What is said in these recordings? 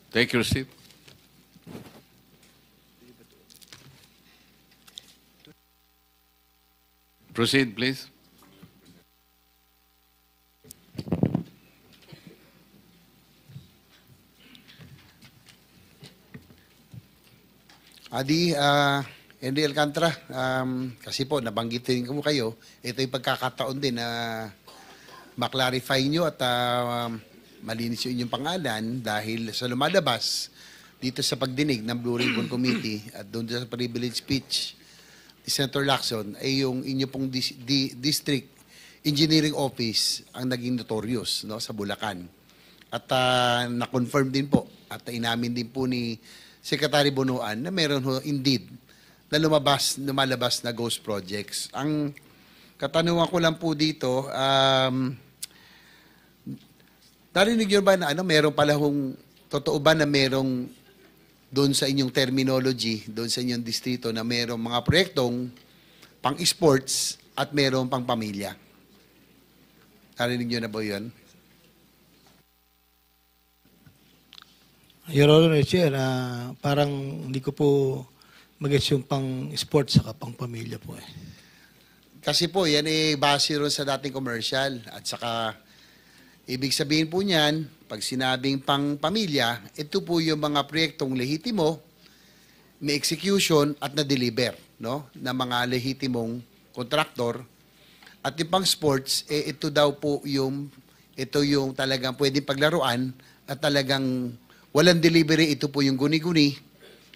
Take your seat. Proceed, please. Adi, Henry Alcantara, kasi po nabanggitin ko kayo, ito yung pagkakataon din na maklarify nyo at malinis yung inyong pangalan dahil sa lumalabas dito sa pagdinig ng Blue Ribbon Committee at doon sa privilege speech ni Senator Lacson ay yung inyo pong District Engineering Office ang naging notorious, no, sa Bulacan. At na-confirm din po at inamin din po ni Secretary Bonoan na meron ho indeed na lumalabas na ghost projects. Ang katanungan ko lang po dito, narinig nyo ba na meron pala totoo ba na merong doon sa inyong terminology, doon sa inyong distrito na merong mga proyektong pang-sports at merong pang-pamilya? Narinig nyo na ba yun? Your Honor, Chair, parang hindi ko po mag-gets yung pang-sports saka pang-pamilya po eh. Kasi po, yan base ron sa dating commercial. At saka, ibig sabihin po niyan, pag sinabing pang-pamilya, ito po yung mga proyektong lehitimo, may execution at na-deliver, no? Na mga lehitimong kontraktor. At yung pang-sports, ito daw po ito yung talagang pwedeng paglaruan at talagang walang delivery, ito po yung guni-guni,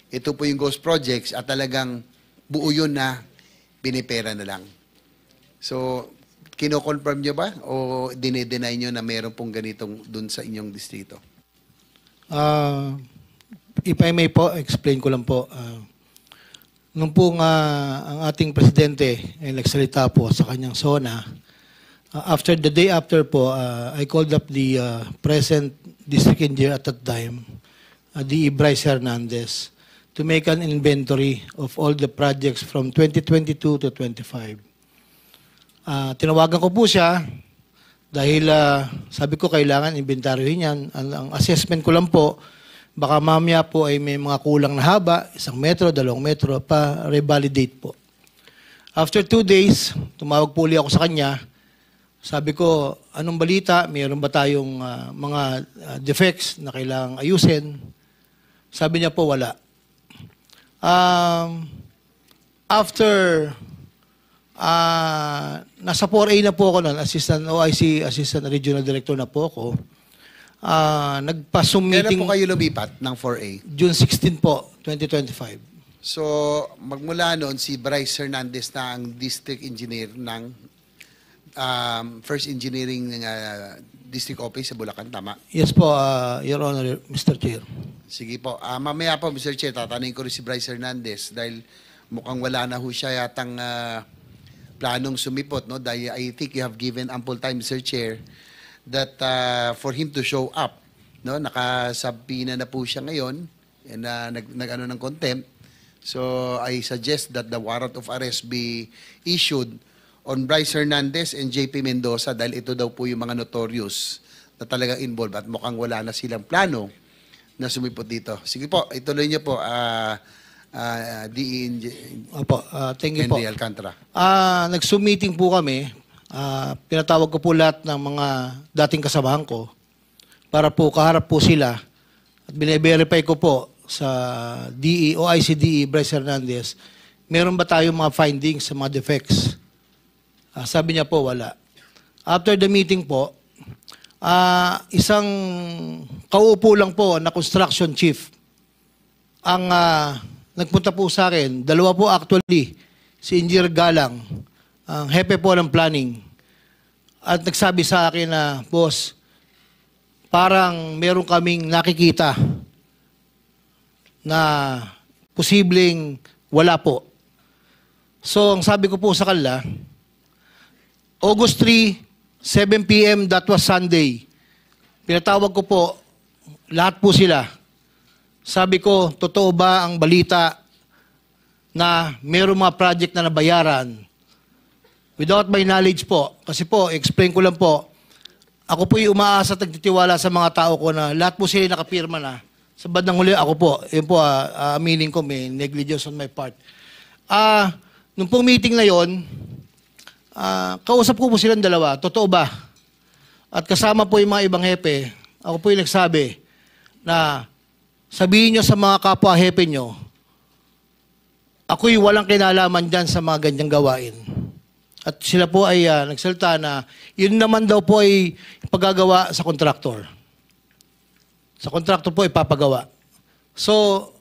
ito po yung ghost projects at talagang buo yun na pinipera na lang. So, kino-confirm nyo ba o dinedeny nyo na meron pong ganitong dun sa inyong distrito? If I may po, explain ko lang po. Nung po nga ang ating presidente ay nagsalita po sa kanyang SONA, the day after po, I called up the present district engineer at that time, the Bryce Hernandez, to make an inventory of all the projects from 2022 to 25. Tinawagan ko po siya dahil sabi ko kailangan inventaryohin yan. Ang assessment ko lang po, baka mamaya po ay may mga kulang na haba, 1 metro, 2 metro, pa revalidate po. After 2 days, tumawag po ulit ako sa kanya. Sabi ko, anong balita? Mayroon ba tayong mga defects na kailangang ayusin? Sabi niya po, wala. After, nasa 4A na po ako noon, Assistant OIC, Assistant Regional Director na po ako. Nagpa-Zoom meeting. Kailan po kayo lumipat ng 4A? June 16 po, 2025. So, magmula noon, si Bryce Hernandez na ang District Engineer ng First Engineering District Office sa Bulacan, tama? Yes po, Your Honor, Mr. Chair. Sige po. Mamaya po, Mr. Chair, tatanungin ko rin si Bryce Hernandez dahil mukhang wala na ho siya yatang planong sumipot, no? Dahil I think you have given ample time, Mr. Chair, that for him to show up, no? Nakasabina na po siya ngayon and nag-ano ng contempt. So I suggest that the warrant of arrest be issued on Bryce Hernandez and JP Mendoza dahil ito daw po yung mga notorious na talagang involved at mukhang wala na silang plano na sumipot dito. Sige po, ituloy niyo po, thank you po. Henry Alcantara. Nag-Zoom meeting po kami. Pinatawag ko po lahat ng mga dating kasamahan ko para po kaharap po sila at bine-verify ko po sa DE o ICDE Bryce Hernandez, meron ba tayong mga findings sa mga defects? Sabi niya po, wala. After the meeting po, isang kauupo lang po na construction chief ang nagpunta po sa akin. 2 po actually, si Engineer Galang, ang hepe po ng planning. At nagsabi sa akin na, boss, parang meron kaming nakikita na posibleng wala po. So, ang sabi ko po sa kanila, August 3, 7 p.m., that was Sunday. Pinatawag ko po, lahat po sila. Sabi ko, totoo ba ang balita na mayroong mga project na nabayaran? Without my knowledge po, kasi po, explain ko lang po, ako po yung umaasa at nagtitiwala sa mga tao ko na lahat po sila nakapirma na Sa bandang huli, ako po, yun po, aminin ko, may negligence on my part. Nung pong meeting na yon, kausap ko po silang dalawa, totoo ba? At kasama po yung mga ibang hepe, ako po yung nagsabi na sabihin nyo sa mga kapwa hepe nyo, ako'y walang kinalaman dyan sa mga ganyang gawain. At sila po ay nagsalita na yun naman daw po ay paggagawa sa kontraktor. Sa kontraktor po ipapagawa. So,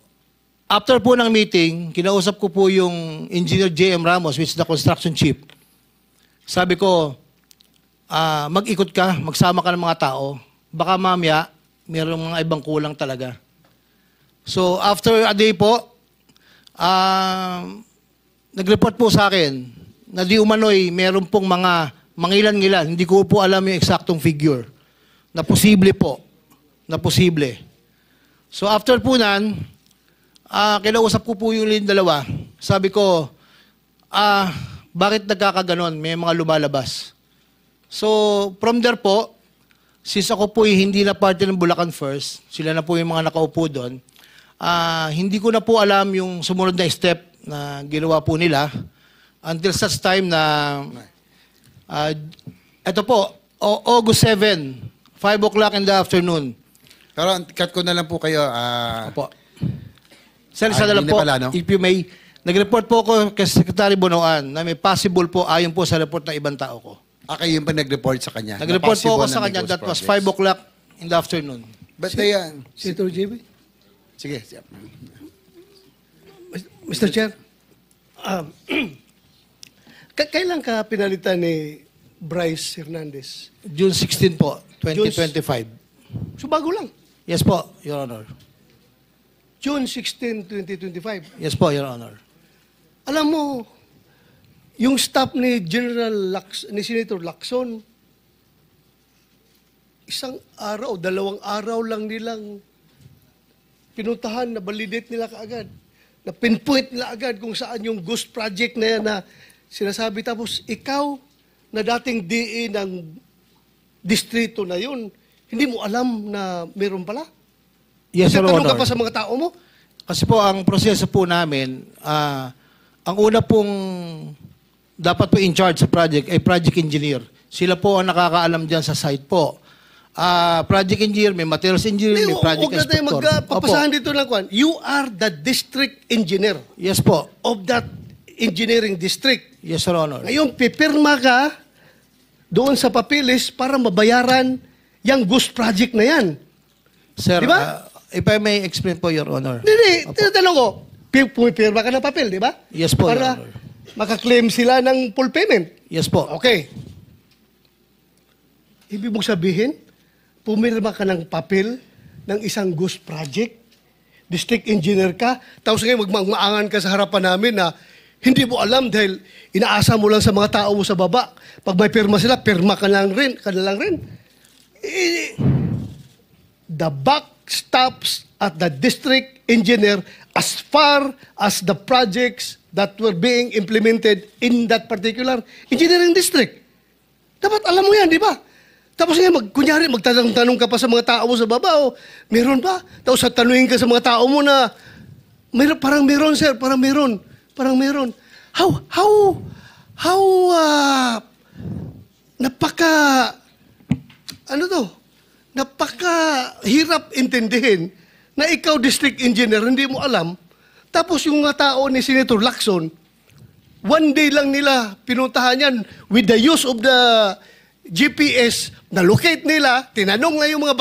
after po ng meeting, kinausap ko po yung Engineer J.M. Ramos, which is the construction chief. Sabi ko, mag-ikot ka, magsama ka ng mga tao. Baka mamaya, mayroong mga ibang kulang talaga. So, after a day po, nag-report po sa akin na di umano'y meron pong mga mangilan-ngilan. Hindi ko po alam yung eksaktong figure. Na posible po. Na posible. So after po nan, kinausap ko po yung dalawa. Sabi ko, bakit nagkakaganon? May mga lumalabas. So from there po, since ako po hindi na parte ng Bulacan First, sila na po yung mga nakaupo doon, hindi ko na po alam yung sumunod na step na ginawa po nila until such time na ito po, August 7, 5 o'clock in the afternoon. Pero cut ko na lang po kayo. Opo. Sir, isa na lang hindi po, pala, no? if you may, nag-report po ako kay Secretary Bonoan na may possible po ayon po sa report ng ibang tao ko. Kayo yung pa nag-report sa kanya? Nag-report po ako Na sa possible kanya, na may that ghost was projects. 5 o'clock in the afternoon. But Senator JB? sige. Mr. Chair, kailan ka pinalitan ni Bryce Hernandez? June 16 po, 2025. So bago lang. Yes po, Your Honor. June 16, 2025. Yes po, Your Honor. Alam mo, yung staff ni ni Senator Lacson, isang araw, 2 araw lang nilang pinuntahan, na validate nila kaagad. Na pinpoint nila agad kung saan yung ghost project na yan na sinasabi. Tapos ikaw, na dating DE ng distrito na yun, hindi mo alam na meron pala? Yes, Your Tanong ka Honor. pa sa mga tao mo? Kasi po, ang proseso po namin, ang una pong dapat po in charge sa project ay project engineer. Sila po ang nakakaalam dyan sa site po. Project engineer, may materials engineer, may project Huwag na tayo inspector. magpapasahan dito ng kwan. You are the district engineer Yes po. of that engineering district. Yes, Your Honor. Ngayon, pipirma ka doon sa papilis para mabayaran yung ghost project na yan. Sir, Di ba? if I may explain po, Your Honor. Hindi, Opo. tinatanong ko, pumipirma ka ng papel, di ba? Yes po, Para Your Honor. makaklaim sila ng full payment. Yes po. Okay. Ibig mong sabihin, pumirma ka ng papel ng isang ghost project, district engineer ka, tapos ngayon magmaangan ka sa harapan namin na hindi mo alam dahil inaasa mo lang sa mga tao mo sa baba. Pag may pirma sila, pirma ka lang rin. The buck stops at the district engineer as far as the projects that were being implemented in that particular engineering district. Dapat alam mo yan, di ba? Tapos ngayon, kunyari, magtanong ka pa sa mga tao mo sa baba, o meron ba? Tapos tanungin ka sa mga tao mo na, parang meron, sir, parang meron. Napaka hirap intindihin na ikaw, district engineer, hindi mo alam. Tapos yung mga tao ni Senator Lacson, one day lang nila pinuntahan yan with the use of the GPS, na-locate nila, tinanong na yung mga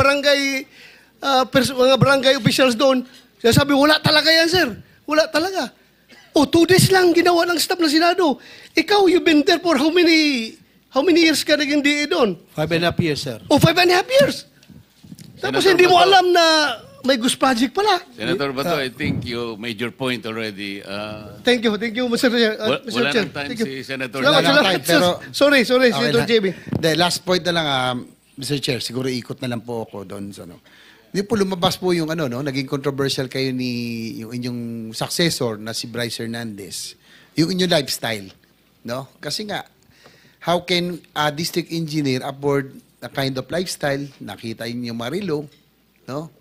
barangay officials doon, sabi, wala talaga yan, sir. Wala talaga. 2 days lang ginawa ng staff ng Senado. Ikaw, you've been there for how many years ka naging DE doon? 5.5 years, sir. 5.5 years. Tapos Senator hindi mo Bato. alam na may ghost project pala. Senator Bato, I think you made your point already. Thank you, Mr. Chair. Wala Chair. nang time Thank you. si Senator. Salamat, Wala nang salamat. time, pero- Sorry, Okay Senator lang. JB. Hindi, last point na lang, Mr. Chair, siguro ikot na lang po ako doon sa ano. Hindi po lumabas po yung ano, no, naging controversial kayo ni yung inyong successor na si Bryce Hernandez. Yung inyong lifestyle, no? Kasi nga, how can a district engineer afford a kind of lifestyle? Nakita yung Marilo, no?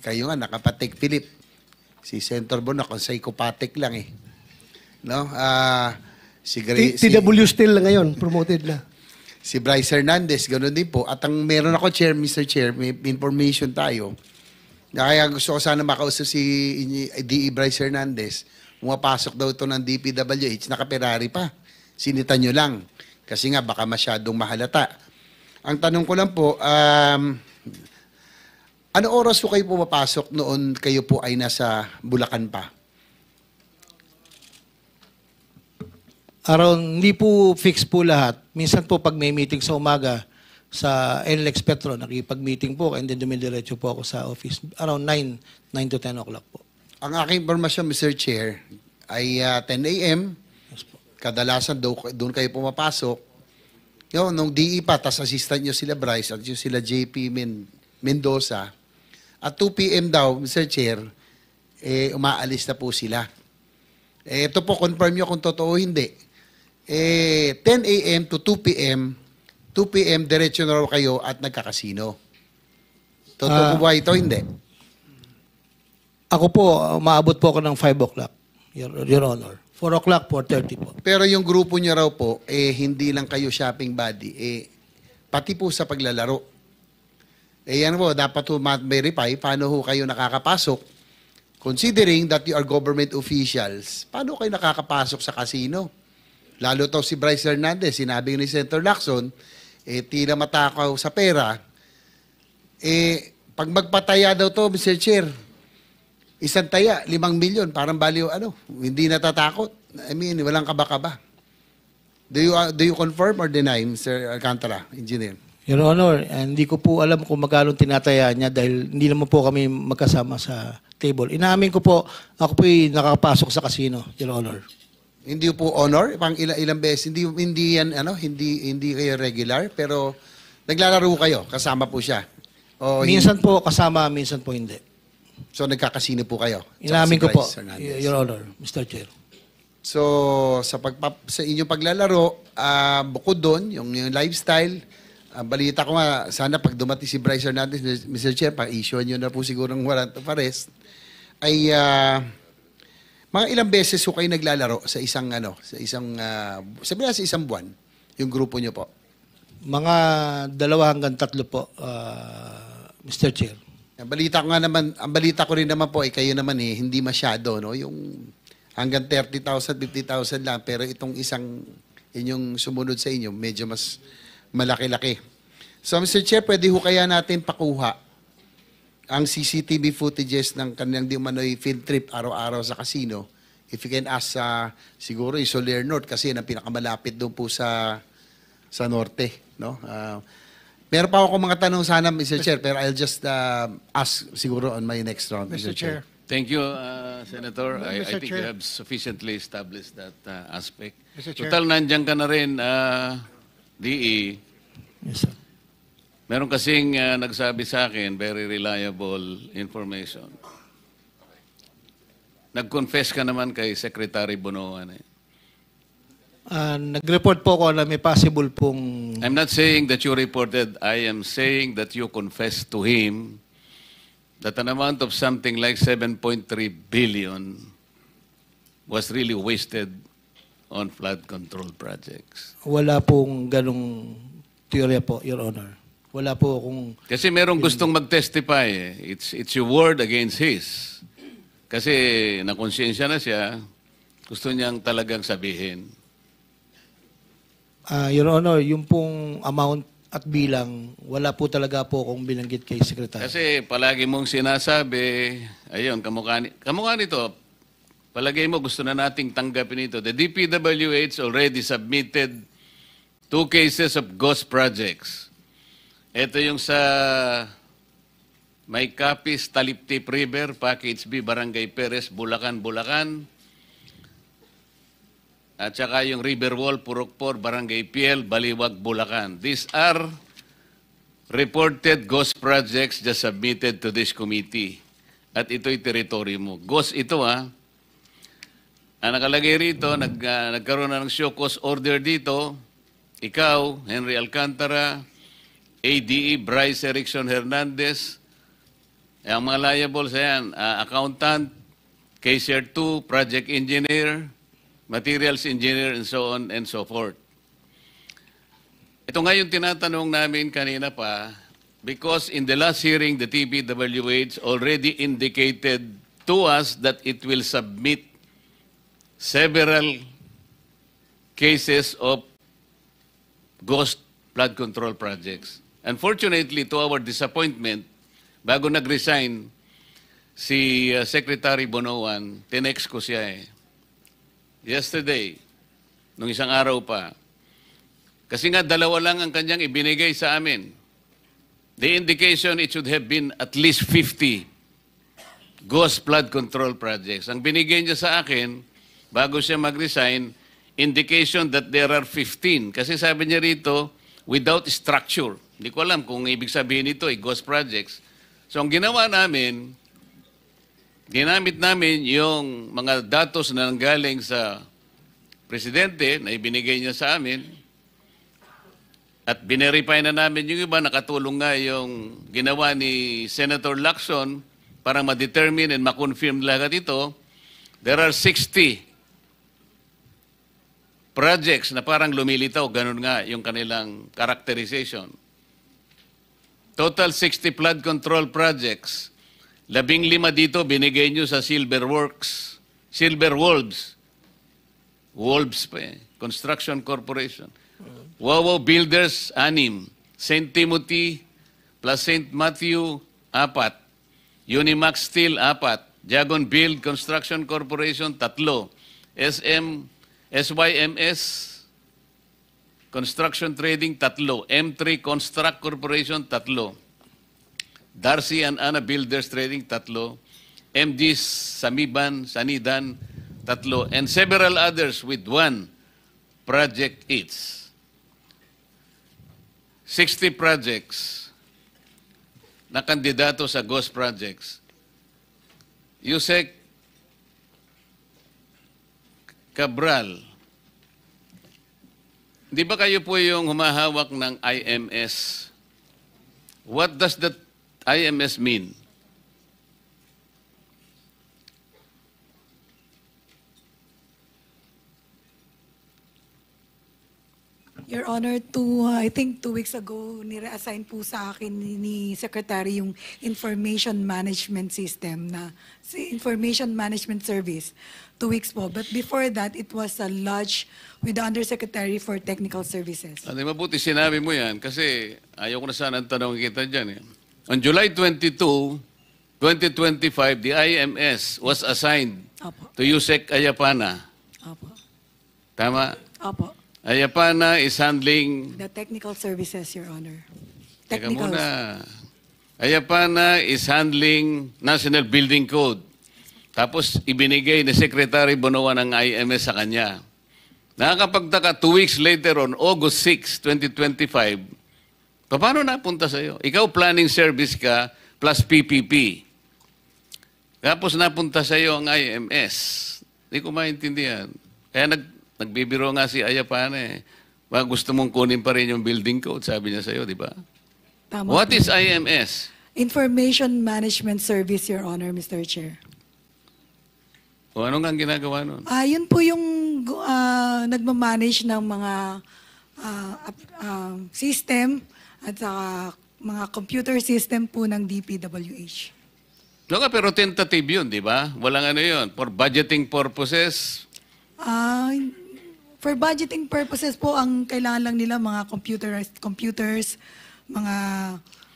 Kayo nga, nakapatik Philip. Si Senator Bono, kung psychopathic lang eh. No? TW still lang ngayon, promoted na. Si Bryce Hernandez, ganoon din po. At ang meron ako, Mr. Chair, may information tayo. Kaya gusto ko sana makausap si DE Bryce Hernandez. Pumapasok daw ito ng DPWH, naka-Ferrari pa. Sinita nyo lang. Kasi nga, baka masyadong mahalata. Ang tanong ko lang po, ano oras po kayo pumapasok noon kayo po ay nasa Bulacan pa? Hindi po fix po lahat. Minsan po pag may meeting sa umaga sa NLEX Petro, nakipag-meeting po and then dumidiretso po ako sa office around 9 to 10 o'clock po. Ang aking informasyon, Mr. Chair, ay 10 a.m. Yes po. Kadalasan doon kayo pumapasok. Nung DE pa, tas assistant nyo sila Bryce at yung sila JP Mendoza. At 2 p.m. daw, Mr. Chair, umaalis na po sila. Ito po, confirm nyo kung totoo hindi. 10 a.m. to 2 p.m., 2 p.m. diretso na raw kayo at nagkakasino. Totoo po ba ito? Hindi. Ako po, maabot po ako ng 5 o'clock, Your Honor. 4 o'clock, 4:30 po. Pero yung grupo niya raw po, hindi lang kayo shopping buddy, pati po sa paglalaro. Yan po, dapat po verify paano ho kayo nakakapasok. Considering that you are government officials, paano kayo nakakapasok sa casino? Lalo to si Bryce Hernandez, sinabi ni Senator Lacson, tila matakaw sa pera. Pag magpataya daw to, Mr. Chair, isang taya, 5 milyon, parang baliw, hindi natatakot. I mean, walang kaba-kaba. Do you confirm or deny, Mr. Alcantara, Engineer? Your Honor, hindi ko po alam kung magkano tinataya niya dahil hindi naman po kami magkasama sa table. Inaamin ko po, ako po'y nakakapasok sa casino, Your Honor. Hindi po honor, pang ilang beses, hindi yan hindi kayo regular, pero naglalaro kayo, kasama po siya. O Minsan po kasama, minsan po hindi. So nagkakasino po kayo. Inaamin ko po, Bryce Hernandez. Your Honor, Mr. Chair. So sa inyong paglalaro, bukod doon, yung lifestyle, balita ko nga, sana pag dumating si Bryce Hernandez, Mr. Chair, pa-issue nyo na po siguro ng warrant of arrest, ay mga ilang beses ko kayo naglalaro sa isang sabi na sa isang buwan, yung grupo nyo po? Mga 2 hanggang 3 po, Mr. Chair. Ang balita ko rin naman po, kayo naman hindi masyado, no? Yung hanggang 30,000, 50,000 lang, pero itong inyong sumunod sa inyo, medyo mas malaki-laki. So, Mr. Chair, pwede ho kaya natin pakuha ang CCTV footages ng kanilang di umano'y field trip araw-araw sa casino. If you can ask siguro yung Soler North kasi yan ang pinakamalapit doon po sa norte. No? Meron pa ako mga tanong sana, Mr. Chair, pero I'll just ask siguro on my next round, Mr. Chair. Thank you, Senator. I Mr. think Chair. you have sufficiently established that aspect. Mr. Chair. Total, nandiyan ka na rin, DE. Yes, sir. Meron kasing nagsabi sa akin, very reliable information. Nag-confess ka naman kay Secretary Bonoan. Nag-report po ako na may possible pong... I'm not saying that you reported. I am saying that you confessed to him that an amount of something like 7.3 billion was really wasted on flood control projects. Wala pong ganong teorya po, Your Honor. Wala po akong... Kasi merong gustong mag-testify. It's your word against his. Kasi nakonsensya na siya, gusto niyang talagang sabihin. Your Honor, yung pong amount at bilang, wala po talaga po akong binanggit kay Secretary. Kasi palagi mong sinasabi, ayun, kamukha nito, palagay mo gusto na nating tanggapin ito. The DPWH already submitted 2 cases of ghost projects. Ito yung sa May Capis, Taliptip River, Package B, Barangay Perez, Bulacan, Bulacan. At saka yung Riverwall, Purokpor, Barangay Piel, Baliwag, Bulacan. These are reported ghost projects just submitted to this committee. At ito'y teritoryo mo. Ghost ito Ang nakalagay rito, nagkaroon na ng show cause order dito. Ikaw, Henry Alcantara, ADE Bryce Erickson Hernandez, Ang mga liable sa yan, accountant, cashier 2, project engineer, materials engineer, and so on and so forth. Ito nga yung tinatanong namin kanina pa, because in the last hearing, the TPWH already indicated to us that it will submit several cases of ghost flood control projects. Unfortunately, to our disappointment, bago nag-resign si Secretary Bonoan, tinext ko siya yesterday, nung isang araw pa. Kasi nga dalawa lang ang kanyang ibinigay sa amin. The indication it should have been at least 50 ghost flood control projects. Ang binigay niya sa akin, bago siya mag-resign, indication that there are 15. Kasi sabi niya rito, without structure. Hindi ko alam kung ibig sabihin nito ay ghost projects. So ang ginawa namin, ginamit namin yung mga datos na nanggaling sa presidente na ibinigay niya sa amin at binerify na namin yung iba, nakatulong nga yung ginawa ni Senator Lacson para ma-determine and ma-confirm lahat ito. There are 60 projects na parang lumilitaw, ganun nga yung kanilang characterization. Total 60 flood control projects. 15 dito binigay nyo sa Silver Wolves. Wolves pa Construction Corporation. Wawaw Builders, 6. St. Timothy plus St. Matthew, 4. Unimax Steel, 4. Jagon Build Construction Corporation, 3. SYMS Construction Trading, 3. M3 Construct Corporation, 3. Darcy and Anna Builders Trading, 3. MD Sanidan, 3. And several others with 1 project each. 60 projects na kandidato sa ghost projects. Yusek Cabral, di ba kayo po yung humahawak ng IMS? What does that IMS mean? Your Honor, I think 2 weeks ago, nire-assign po sa akin ni Secretary yung Information Management System Information Management Service. 2 weeks po. But before that, it was lodged with the Undersecretary for Technical Services. Ano, mabuti sinabi mo yan kasi ayaw ko na sana ang tanong kita dyan. On July 22, 2025, the IMS was assigned Opo. to Yusek Ayapana. Opo. Tama? Opo. Ayapana is handling... The Technical Services, Your Honor. Teka muna. Ayapana is handling National Building Code. Tapos ibinigay ni Secretary Bonoan ng IMS sa kanya. Nakakapagtaka 2 weeks later on August 6, 2025, paano napunta sa'yo? Ikaw planning service ka plus PPP. Tapos napunta sa'yo ang IMS. Hindi ko maintindihan. Kaya nagbibiro nga si Ayapana Baka gusto mong kunin pa rin yung building code, sabi niya sa'yo, di ba? Tama What po. is IMS? Information Management Service, Your Honor, Mr. Chair. O ano nga ang ginagawa nun? Yun po yung nagmamanage ng mga system at mga computer system po ng DPWH. No, pero tentative yun, di ba? Walang ano yun. For budgeting purposes, For budgeting purposes po, ang kailangan lang nila mga computers, mga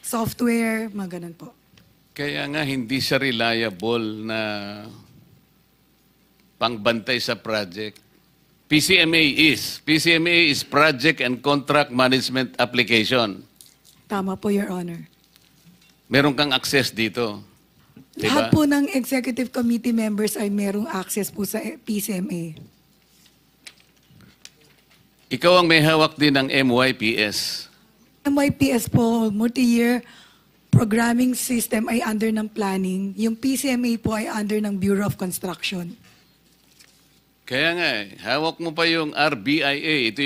software, mga ganun po. kaya nga hindi siya reliable na pangbantay sa project. PCMA is Project and Contract Management Application. Tama po, Your Honor. Meron kang access dito. Lahat Diba? po ng executive committee members ay merong access po sa PCMA. Ikaw ang may hawak din ng MYPS. MYPS po, multi-year programming system ay under ng planning. Yung PCMA po ay under ng Bureau of Construction. Kaya nga, hawak mo pa yung RBIA. Ito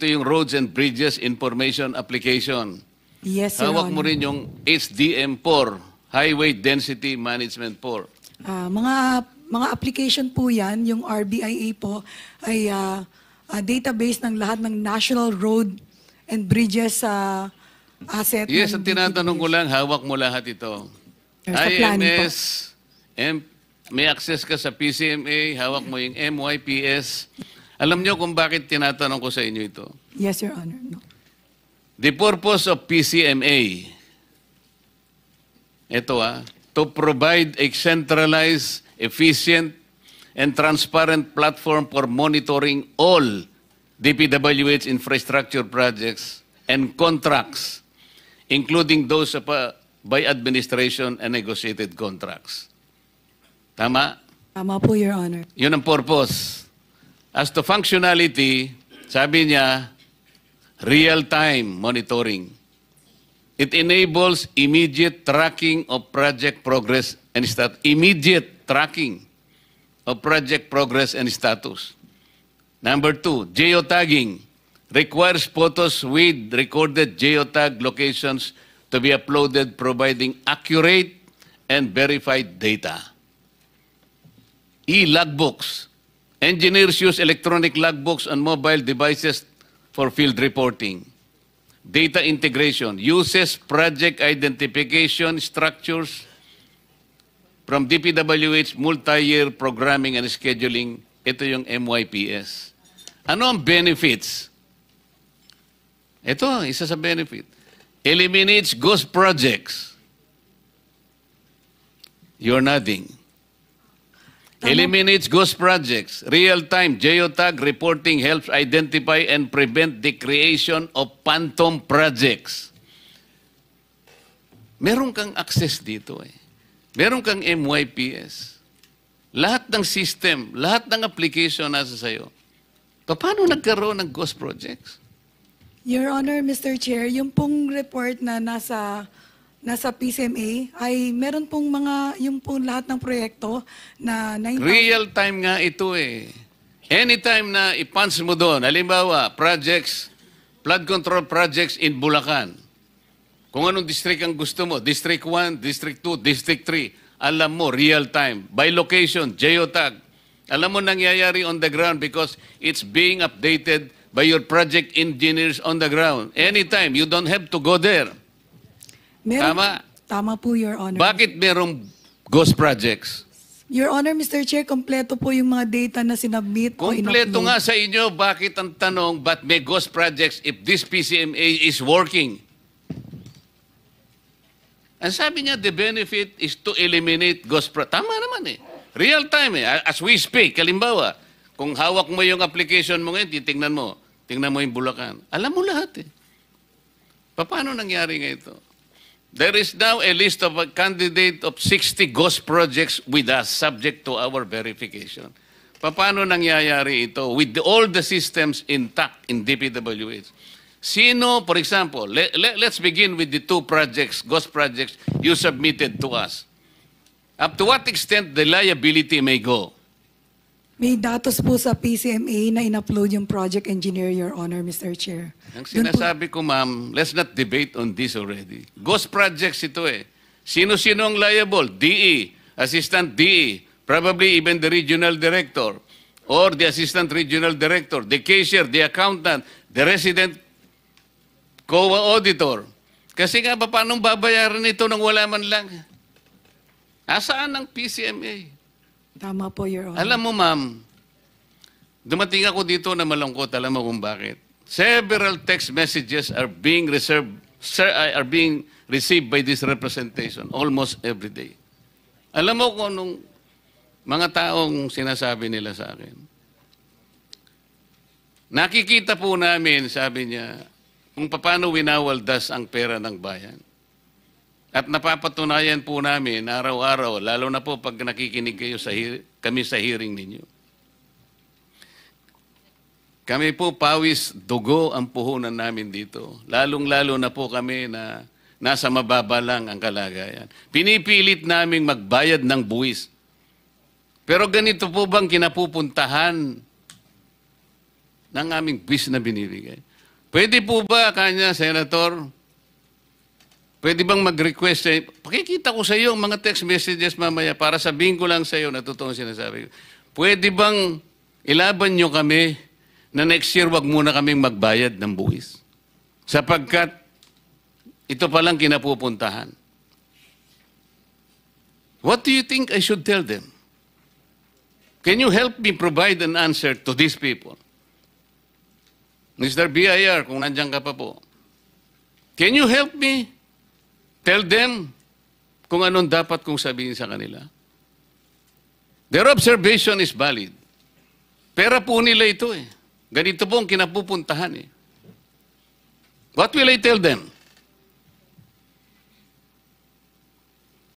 yung Roads and Bridges Information Application. Yes, Your Hawak mo Honor. rin yung HDM4. Highway Density Management 4. Mga application po yan, yung RBIA po ay database ng lahat ng national road and bridges asset. Yes, ng ang tinatanong ko DPWH. lang, hawak mo lahat ito. Yes, sa planning po. IMS, may access ka sa PCMA, hawak mo yung MYPS. Alam nyo kung bakit tinatanong ko sa inyo ito? Yes, Your Honor. No. The purpose of PCMA, ito to provide a centralized, efficient, and transparent platform for monitoring all DPWH infrastructure projects and contracts, including those by administration and negotiated contracts. Tama? Tama po, Your Honor. Yun ang purpose. As to functionality, sabi niya, real-time monitoring. It enables immediate tracking of project progress and status. Immediate tracking of project progress and status. Number 2, geotagging. Requires photos with recorded geotag locations to be uploaded, providing accurate and verified data. E-logbooks. Engineers use electronic logbooks on mobile devices for field reporting. Data integration uses project identification structures from DPWH multi-year programming and scheduling. Ito yung MYPS. Ano ang benefits? Ito, isa sa benefit. Eliminates ghost projects. You're nodding. Eliminates ghost projects. Real-time geotag reporting helps identify and prevent the creation of phantom projects. Meron kang access dito eh. Meron kang MYPS. Lahat ng system, lahat ng application nasa sayo. Paano nagkaroon ng ghost projects? Your Honor, Mr. Chair, yung pong report na nasa PCMA ay meron pong yung pong lahat ng proyekto na 9,000. Real time nga ito eh. Anytime na i-punch mo doon, halimbawa, projects, flood control projects in Bulacan. Kung anong district ang gusto mo, District 1, District 2, District 3, alam mo, real time. By location, geotag. Alam mo nangyayari on the ground because it's being updated by your project engineers on the ground. Anytime, you don't have to go there. Tama. Tama po, Your Honor. Bakit merong ghost projects? Your Honor, Mr. Chair, kompleto po yung mga data na sinubmit o Kompleto in-upload. nga sa inyo, bakit ang tanong, ba't may ghost projects if this PCMA is working? Ang sabi niya, the benefit is to eliminate ghost projects. Tama naman eh. Real time eh. As we speak, halimbawa, kung hawak mo yung application mo ngayon, titingnan mo. Tingnan mo yung Bulacan. Alam mo lahat eh. Paano nangyari nga ito? There is now a list of a candidate of 60 ghost projects with us, subject to our verification. Paano nangyayari ito with all the systems intact in DPWH? Sino, for example, let's begin with the 2 projects, ghost projects you submitted to us. Up to what extent the liability may go? May datos po sa PCMA na in-upload yung project engineer, Your Honor, Mr. Chair. Ang Dun po- sinasabi ko, ma'am, let's not debate on this already. Ghost projects ito eh. Sino-sino ang liable? DE, Assistant DE, probably even the regional director or the Assistant Regional Director, the cashier, the accountant, the resident COA auditor. Kasi nga, paano babayaran ito nang wala man lang? Asaan ang PCMA? Tama po, Your Honor. Alam mo, ma'am, dumating ako dito na malungkot. Alam mo kung bakit? Several text messages are being received by this representation almost every day. Alam mo kung anong mga taong sinasabi nila sa akin? Nakikita po namin, sabi niya, kung paano winawaldas ang pera ng bayan. At napapatunayan po namin araw-araw, lalo na po pag nakikinig kayo kami sa hearing ninyo. Kami po pawis dugo ang puhunan namin dito. Lalong-lalo na po kami na nasa mababa lang ang kalagayan. Pinipilit naming magbayad ng buwis. Pero ganito po bang kinapupuntahan ng aming buwis na binibigay? Pwede po ba, kanya, Senator, Pwede bang mag-request pakikita ko sa iyo ang mga text messages mamaya para sabihin ko lang sa iyo na totoong sinasabi ko. Pwede bang ilaban nyo kami na next year wag muna kaming magbayad ng buwis? Sapagkat ito palang kinapupuntahan. What do you think I should tell them? Can you help me provide an answer to these people? Mr. BIR, kung nandiyan ka pa po. Can you help me tell them kung anong dapat kong sabihin sa kanila? Their observation is valid. Pera po nila ito eh. Ganito po ang kinapupuntahan eh. What will I tell them?